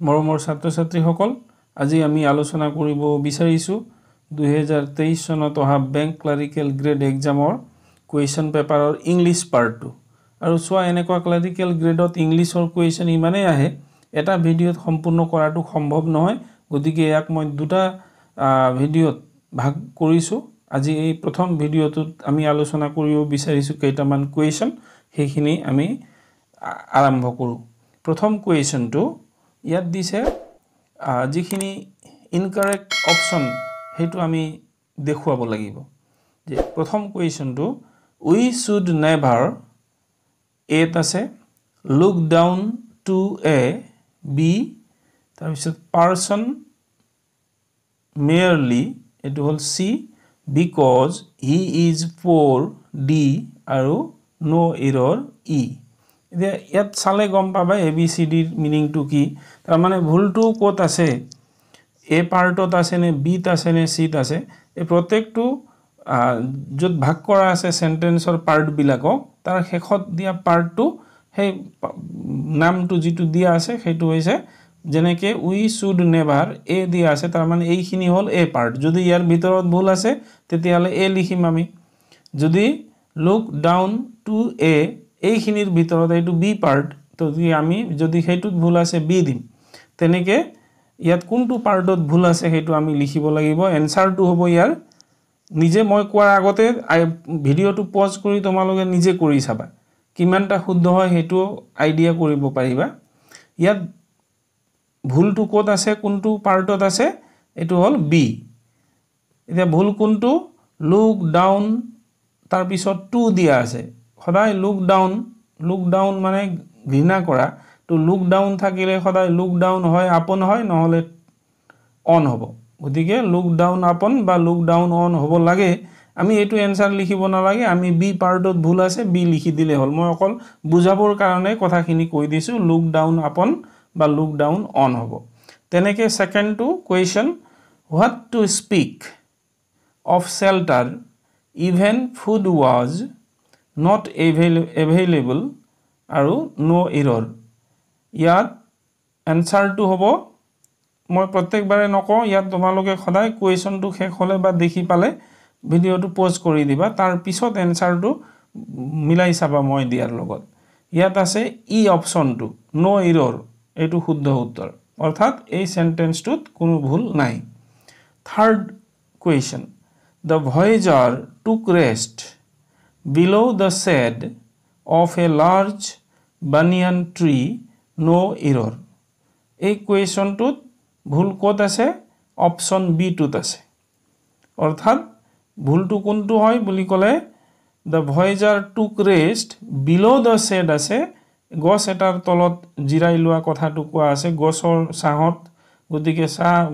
মৰমৰ ছাত্ৰ-ছাত্ৰীসকল আজি আমি আলোচনা কৰিব বিচাৰিছো 2023 চনত অহা বেংক ক্লাৰিকেল গ্ৰেড এক্সামৰ কুৱেশ্যন পেপাৰৰ ইংলিছ পাৰ্টটো আৰু সোৱা এনেকুৱা ক্লাৰিকেল গ্ৰেডত ইংলিছৰ কুৱেশ্যন ইমানে আহে এটা ভিডিঅত সম্পূৰ্ণ কৰাটো সম্ভৱ নহয় গতিকে ইয়াক মই দুটা ভিডিঅত ভাগ কৰিছো আজি এই প্ৰথম ভিডিঅটোত আমি আলোচনা কৰিব বিচাৰিছো কেইটামান কুৱেশ্যন সেইখিনি আমি আৰম্ভ কৰো প্ৰথম কুৱেশ্যনটো ইয়াত দিছে যিখিনি ইনকাৰেক্ট অপচন হেতু আমি দেখুৱাব লাগিব যে প্ৰথম কুৱেশ্যনটো we should never এত আছে look down to a b তাৰপিছত person merely এটো হল c because he is poor d আৰু no error e ইয়াত চালে গম পাবা ABCD মিনিং টু কি তাৰ মানে ভুলটো ক'ত আছে এ পাৰ্টত আছে নে বি ত আছে নে সি ত আছে এই প্ৰত্যেকটো যত ভাগ কৰা আছে সেন্টেন্সৰ পাৰ্ট বিলাকক তাৰ শেষত দিয়া পাৰ্টটো সেই নামটো যেটো দিয়া আছে সেইটো হৈছে যেনেকে we should never এ দিয়া আছে তাৰ মানে এইখিনি হল এ পাৰ্ট যদি ইয়াৰ ভিতৰত ভুল আছে তেতিয়ালে এ লিখিম আমি যদি look down to a এইখিনিৰ ভিতৰত এইটো বি পাৰ্ট তো আমি যদি হেতুত ভুল আছে বি দিম তেনেকে ইয়াত কোনটো পাৰ্টত ভুল আছে হেতু আমি লিখিব লাগিব এনসাৰটো হ'ব ইয়াৰ নিজে মই কোৱাৰ আগতে ভিডিওটো পজ কৰি তোমালোকে নিজে কৰি চাবা কিমানটা শুদ্ধ হয় হেতু আইডিয়া কৰিব পাৰিবা ইয়াত ভুলটো ক'ত আছে কোনটো পাৰ্টত আছে এটো হল বি এতিয়া ভুল কোনটো লুক ডাউন তাৰ পিছত টু দিয়া আছে সদায় লুক ডাউন মানে ঘৃণা কৰা তো লুক ডাউন থাকিলে সদায় লুক ডাউন হয় আপন হয় নহলে অন হ'ব গতিকে লুক ডাউন আপন বা লুক ডাউন অন হ'ব লাগে আমি এটো এনসার লিখিব নালাগে আমি বি পাৰ্টত ভুল আছে বি লিখি দিলে হল মই অকল বুজাবৰ কাৰণে কথাখিনি কৈ দিছো লুক ডাউন আপন বা লুক ডাউন অন হ'ব তেনেকে second to question what to speak of shelter even food was not available আৰু no error ইয়াত এনসাৰটো হ'ব মই প্ৰত্যেকবাৰে নকওঁ ইয়াত তোমালোকে সদায় কুৱেশ্যনটো শেষ হলে বা দেখি পালে ভিডিওটো পজ কৰি দিবা তাৰ পিছত এনসাৰটো মিলাই চাবা মই দিয়াৰ লগত ইয়াত আছে ই অপচনটো নো এৰৰ এটো শুদ্ধ উত্তৰ অৰ্থাৎ এই সেন্টেন্সটোত কোনো ভুল নাই third question the voyager took rest below the shade of a large banyan tree no error এই কুৱেশ্যনটোত ভুল ক'ত আছে অপচন বি টুত আছে অৰ্থাৎ ভুলটো কোনটো হয় বুলি কলে the voyager took rest below the shade আছে গছ এটাৰ তলত জিৰাই লোৱা কথাটো কোৱা আছে গছৰ ছাহত গতিকে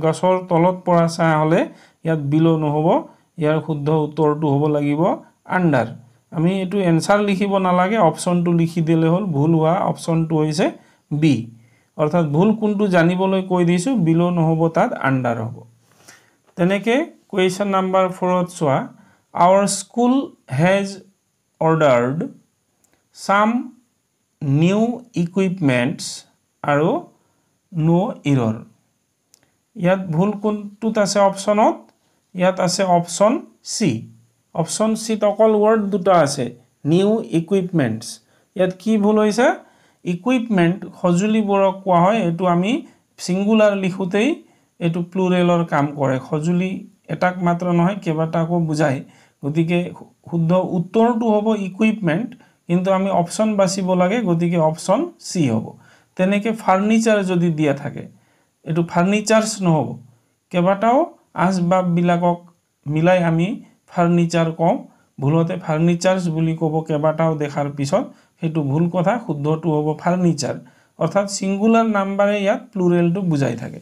গছৰ তলত পৰা ছাহ হলে ইয়াত বিলো নহব ইয়াৰ শুদ্ধ উত্তৰটো হ'ব লাগিব আন্ডাৰ আমি এটো এনসাৰ লিখিব নালাগে অপচনটো লিখি দিলে হল ভুল হোৱা অপচনটো হৈছে বি অৰ্থাৎ ভুল কোনটো জানিবলৈ কৈ দিছো বিলো নহব তাত আন্ডাৰ হ'ব তেনেকে কুৱেশ্যন নাম্বাৰ 4 ত সোৱা our school has ordered some new equipments আৰু no error ইয়াত ভুল কোনটোত আছে অপচনত ইয়াত আছে অপচন সি অপচন সি তকল ওয়ার্ড দুটা আছে নিউ ইকুইপমেন্টস ইয়াত কি ভুল হৈছে ইকুইপমেন্ট খজুলিবোৰক কোৱা হয় এটো আমি সিঙ্গুলাৰ লিখোতেই এটো প্লুৰেলৰ কাম কৰে খজুলি এটাক মাত্ৰ নহয় কেবাটাকো বুজায় গতিকে শুদ্ধ উত্তৰটো হ'ব ইকুইপমেন্ট কিন্তু আমি অপচন বাছিব লাগে গতিকে অপচন সি হ'ব তেনেকে ফাৰ্নিচাৰ যদি দিয়া থাকে এটো ফাৰ্নিচাৰস নহব কেবাটাও আসবাব বিলাকক মিলাই আমি ফাৰ্নিচাৰ কওঁ ভুলতে ফাৰ্নিচাৰস বুলি কব কেবাটাও দেখাৰ পিছত হেতু ভুল কথা শুদ্ধটো হ'ব ফাৰ্নিচাৰ অৰ্থাৎ সিঙ্গুলাৰ নাম্বাৰে ইয়াত প্লুৰেলটো বুজাই থাকে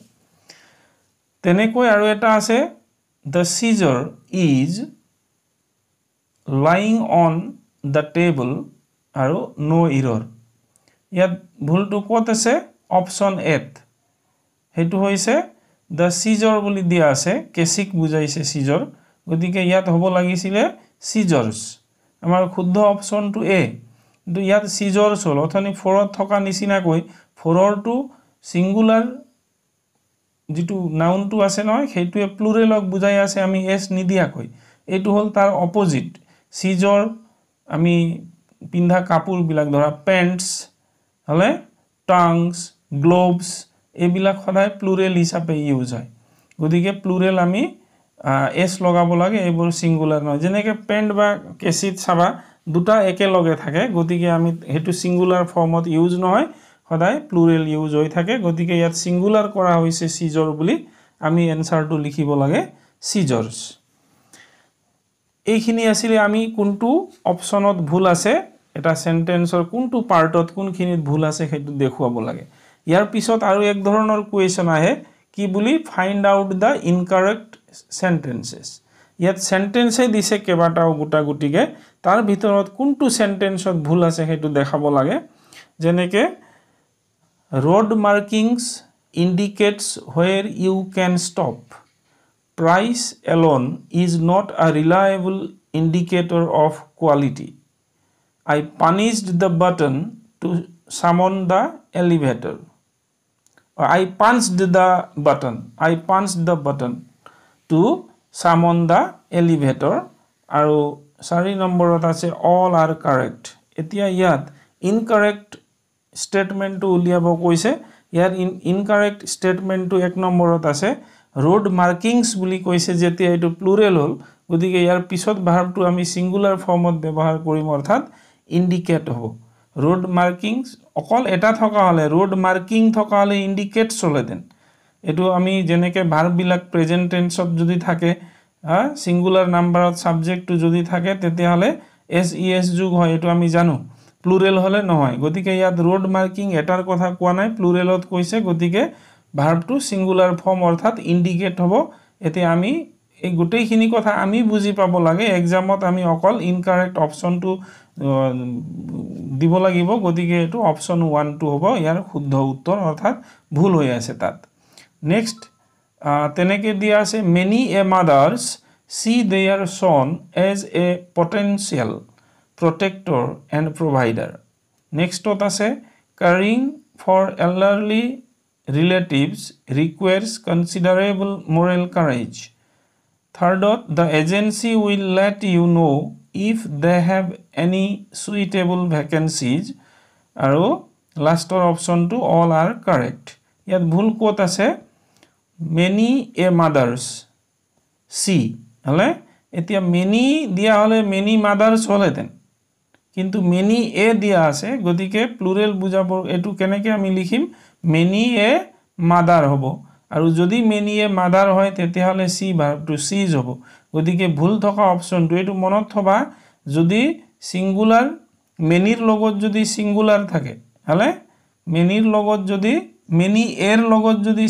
তেনেকৈ আৰু এটা আছে the scissor is lying on the table আৰু no error ইয়াত ভুলটো ক'ত আছে অপচন এত হেতু হৈছে the scissor বুলি দিয়া আছে কেচিক বুজাইছে scissor গতিকে ইয়াত হ'ব লাগিছিল scissors আমাৰ শুদ্ধ অপচনটো এ কিন্তু ইয়াত scissors হল অথনি 4 ত থকা নিচিনা কৈ 4 টো সিঙ্গুলার যেটো নাউনটো আছে নহয় সেইটোৱে প্লুৰেলক বুজাই আছে আমি এস নিদিয়াকৈ এইটো হল তাৰ অপোজিট সিজৰ আমি পিন্ধা কাপোৰ বিলাক ধৰা পেন্টস হলে টাংস গ্লোভস এইবিলাক সদায় প্লুৰেল হিচাপে ইউজ হয় গতিকে প্লুৰেল আমি এস লগাব লাগে এইবোৰ সিঙ্গুলাৰ নহয় যেনেকৈ পেন্ট বা কেচিত চাবা দুটা একেলগে থাকে গতিকে আমি হেতু সিঙ্গুলাৰ ফৰ্মত ইউজ নহয় সদায় প্লুৰেল ইউজ হৈ থাকে গতিকে ইয়াত সিঙ্গুলাৰ কৰা হৈছে সিজৰ বুলি আমি এনসাৰটো লিখিব লাগে সিজৰ্স এইখিনি আছিল আমি কোনটো অপচনত ভুল আছে এটা সেন্টেন্সৰ কোনটো পাৰ্টত কোনখিনিত ভুল আছে হেতু দেখুৱাব লাগে ইয়াৰ পিছত আৰু এক ধৰণৰ কোৱেশ্চন আহে কি বুলি ফাইন্ড আউট দা ইনকাৰেক্ট সেন্টেন্সেস ইয়াত সেন্টেন্সে দিছে কেবাটাও গুটা গুটিকে তাৰ ভিতৰত কোনটো সেন্টেন্সত ভুল আছে হেতু দেখাব লাগে যেনেকে road markings indicates where you can stop price alone is not a reliable indicator of quality I punched the button to summon the elevator I punched the button to summon the elevator আৰু 4 নম্বৰত আছে all are correct এতিয়া ইয়াত incorrect statement to উলিয়াব কৈছে ইয়াৰ incorrect statement to 1 নম্বৰত আছে road markings বুলি কৈছে যেতিয়া এটো প্লুৰেল হল গতিকে ইয়াৰ পিছত ভাৰ্বটো আমি সিঙ্গুলাৰ ফৰ্মত ব্যৱহাৰ কৰিম অৰ্থাৎ indicate হ'ব road markings অকল এটা থকা হলে road marking থকা হলে indicate চলে দেন এটো আমি যেনেকে ভার্ব বিলাক প্ৰেজেন্ট টেন্সত যদি থাকে সিঙ্গুলাৰ নাম্বাৰত সাবজেক্টটো যদি থাকে তেতিয়া হলে এস যোগ হয় এটো আমি জানো প্লুৰেল হলে নহয় গতিকে ইয়াত road marking এটাৰ কথা কোৱা নাই প্লুৰেলত কৈছে গতিকে ভাৰ্বটো সিঙ্গুলাৰ ফৰ্ম অৰ্থাৎ indicate হ'ব এতে আমি এই গোটেইখিনি কথা আমি বুজি পাব লাগে এক্সামত আমি অকল ইনকাৰেক্ট অপচনটো দিব লাগিব গতিকে এটো অপচন 1 2 হ'ব ইয়াৰ শুদ্ধ উত্তৰ অৰ্থাৎ ভুল হৈ আছে তাত নেক্সট তেনেকে দিয়া আছে many a mothers see their son as a potential protector and provider next আছে caring for elderly relatives requires considerable moral courage third the agency will let you know if they have any suitable vacancies আৰু লাষ্টৰ অপচনটো all are correct ইয়াত ভুল কোত আছে many a mothers see হলে এতিয়া many দিয়া হলে many mothers হলেতেন কিন্তু many a দিয়া আছে গতিকে প্লুৰেল বুজাবৰ এটো কেনেকে আমি লিখিম many a mother হ'ব আৰু যদি many a mother হয় তেতিয়া হলে see ভাৰ্বটো sees হ'ব গতিকে ভুল থকা অপচনটো এটো মনত থবা যদি সিঙ্গুলাৰ many ৰ লগত যদি সিঙ্গুলাৰ থাকে হলে many ৰ লগত যদি many এৰ লগত যদি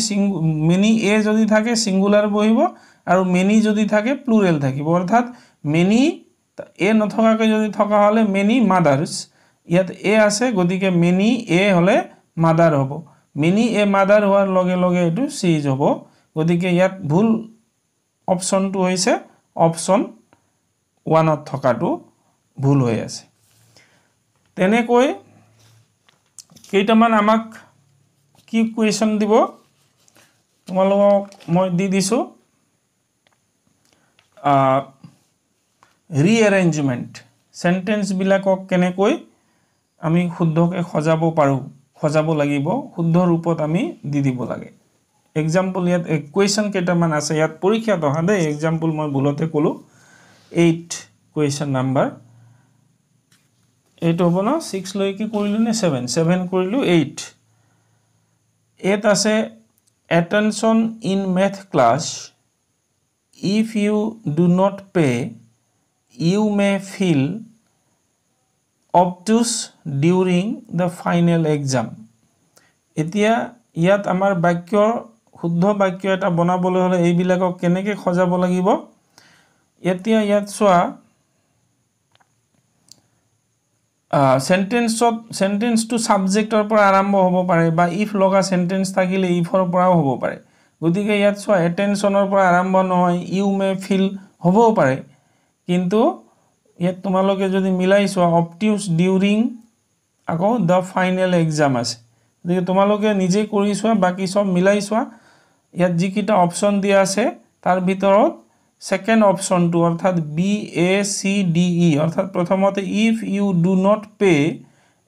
many a যদি থাকে সিঙ্গুলাৰ বহিব আৰু many যদি থাকে প্লুৰেল থাকিব অৰ্থাৎ many a নথকাকৈ যদি থকা হলে many mothers ইয়াত a আছে গতিকে many a হলে mother হ'ব many a mother হোৱাৰ লগে লগে এটো sees হ'ব গতিকে ইয়াত ভুল অপচনটো হৈছে অপচন 1 ত থকাটো ভুল হৈ আছে তেনেকৈ কেইটামান আমাক কি কোৱেশ্চন দিব তোমালোকক মই দি দিছো ৰিএৰেঞ্জমেন্ট সেন্টেন্স বিলাকক কেনেকৈ আমি শুদ্ধকৈ খজাব লাগিব শুদ্ধ ৰূপত আমি দি দিব লাগে এক্সাম্পল ইয়াত কোৱেশ্চন কেইটামান আছে ইয়াত পৰীক্ষাত অহা দে এক্সাম্পল মই ভুলতে কলো 8 কোৱেশ্চন নাম্বাৰ 8 হ'ব না 6 লৈকে কৰিলো নে 7 কৰিলো 8 এত আছে attention in math class if you do not pay you may feel obtuse during the final exam এতিয়া ইয়াত আমাৰ বাক্য শুদ্ধ বাক্য এটা বনাবলৈ হলে এই বিলাকক কেনেকৈ খজাব লাগিব এতিয়া ইয়াত সোয়া সেন্টেন্স টু সাবজেক্টৰ পৰা আৰম্ভ হ'ব পাৰে বা ইফ লগা সেন্টেন্স থাকিলে ইফৰ পৰাও হ'ব পাৰে গতিকে ইয়াত সোয়া এটেনশনৰ পৰা আৰম্ভ নহয় ইউ মে ফিল হ'বও পাৰে কিন্তু ইয়াত তোমালোকে যদি মিলাই সোয়া অবটিউস ডিউৰিং আকৌ দা ফাইনাল এক্সাম আছে গতিকে তোমালোকে নিজে কৰি সোয়া বাকি সব মিলাই সোয়া ইয়াত যিকিটা অপশন দিয়া আছে তাৰ ভিতৰত সেকেন্ড অপশনটো অৰ্থাৎ B A C D E অৰ্থাৎ প্ৰথমতে if you do not pay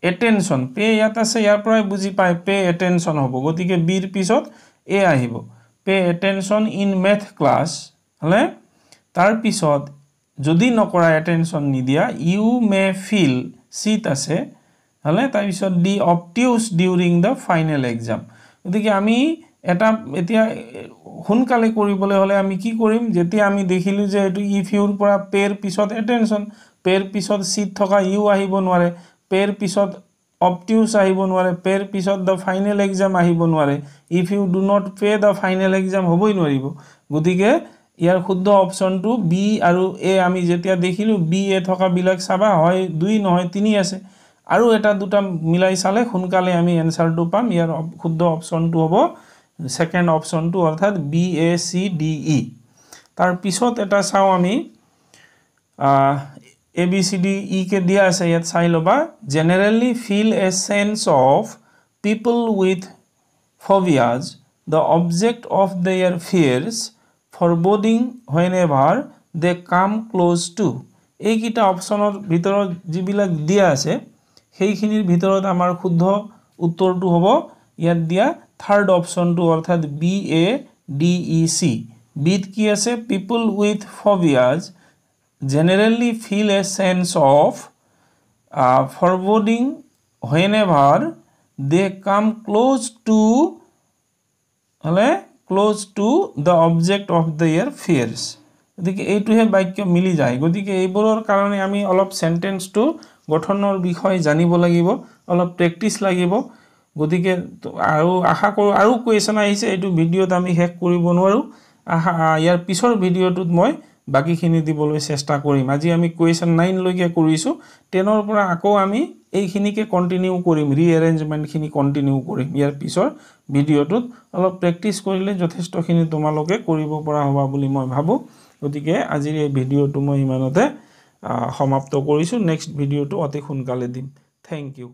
attention pay ইয়াত আছে ইয়াৰ পৰাই বুজি পায় পে এটেনশন হ'ব গতিকে বিৰ পিছত এ আহিব pay attention in math class হলে তাৰ পিছত যদি নকৰা এটেনশন নিদিয়া ইউ মে ফিল সিট আছে হলে তাৰ পিছত D obtuse during the final exam গতিকে আমি এটা এতিয়া হুনকালে কৰিবলৈ হলে আমি কি কৰিম যেতিয়া আমি দেখিলো যে এটো ইফ ইউৰ পৰা পেৰ পিছত এটেনশন পেৰ পিছত সিট থকা ইউ আহিব নোৱাৰে পেৰ পিছত অবটিউজ আহিব নোৱাৰে পেৰ পিছত দ্য ফাইনেল এক্সাম আহিব নোৱাৰে if you do not pay the final exam হ'বই নোৱাৰিব গতিকে ইয়াৰ শুদ্ধ অপশনটো বি আৰু এ আমি যেতিয়া দেখিলো বি এ থকা বিলাক চাবা হয় 2 নহয় 3 আছে আৰু এটা দুটা মিলাই চালে হুনকালে আমি এনসাৰটো পাম ইয়াৰ শুদ্ধ অপশনটো হ'ব সেকেন্ড অপশনটো অৰ্থাৎ B A C D E তাৰ পিছত এটা চাও আমি A B C D E के दिया আছে ইয়াত চাই লবা generally feel a sense of people with phobias the object of their fears foreboding whenever they come close to এইকিটা অপশনৰ ভিতৰত যিবিলাক দিয়া আছে সেইখিনিৰ ভিতৰত আমাৰ শুদ্ধ উত্তৰটো হ'ব ইয়াত দিয়া থাৰ্ড অপশনটো অৰ্থাৎ B A D E C বিত কি আছে people with phobias generally feel a sense of foreboding whenever they come close to the object of their fears গতিকে এইটোহে বাক্য মিলি যায় গতিকে এইবোৰৰ কাৰণে আমি অলপ সেন্টেন্সটো গঠনৰ বিষয় জানিব লাগিব অলপ প্ৰেক্টিস লাগিব গতিকে আৰু আশা কৰো আৰু কোৱেশ্চন আহিছে এইটো ভিডিওত আমি হেক কৰিব নোৱাৰো ইয়াৰ পিছৰ ভিডিওটোত মই বাকিখিনি দিবলৈ চেষ্টা কৰিম আজি আমি কোৱেশ্চন 9 লৈকে কৰিছো 10 ৰ পৰা আকৌ আমি এইখিনিকে কন্টিনিউ কৰিম ৰিএৰেঞ্জমেন্ট খিনি কন্টিনিউ কৰিম ইয়াৰ পিছৰ ভিডিওটোত অলপ প্ৰেক্টিস কৰিলে যথেষ্টখিনি তোমালোকে কৰিব পৰা হ'ব বুলি মই ভাবো গতিকে আজিৰ এই ভিডিওটো মই ইমানতে সমাপ্ত কৰিছো নেক্সট ভিডিওটো অতি সোনকালে দিম থ্যাংক ইউ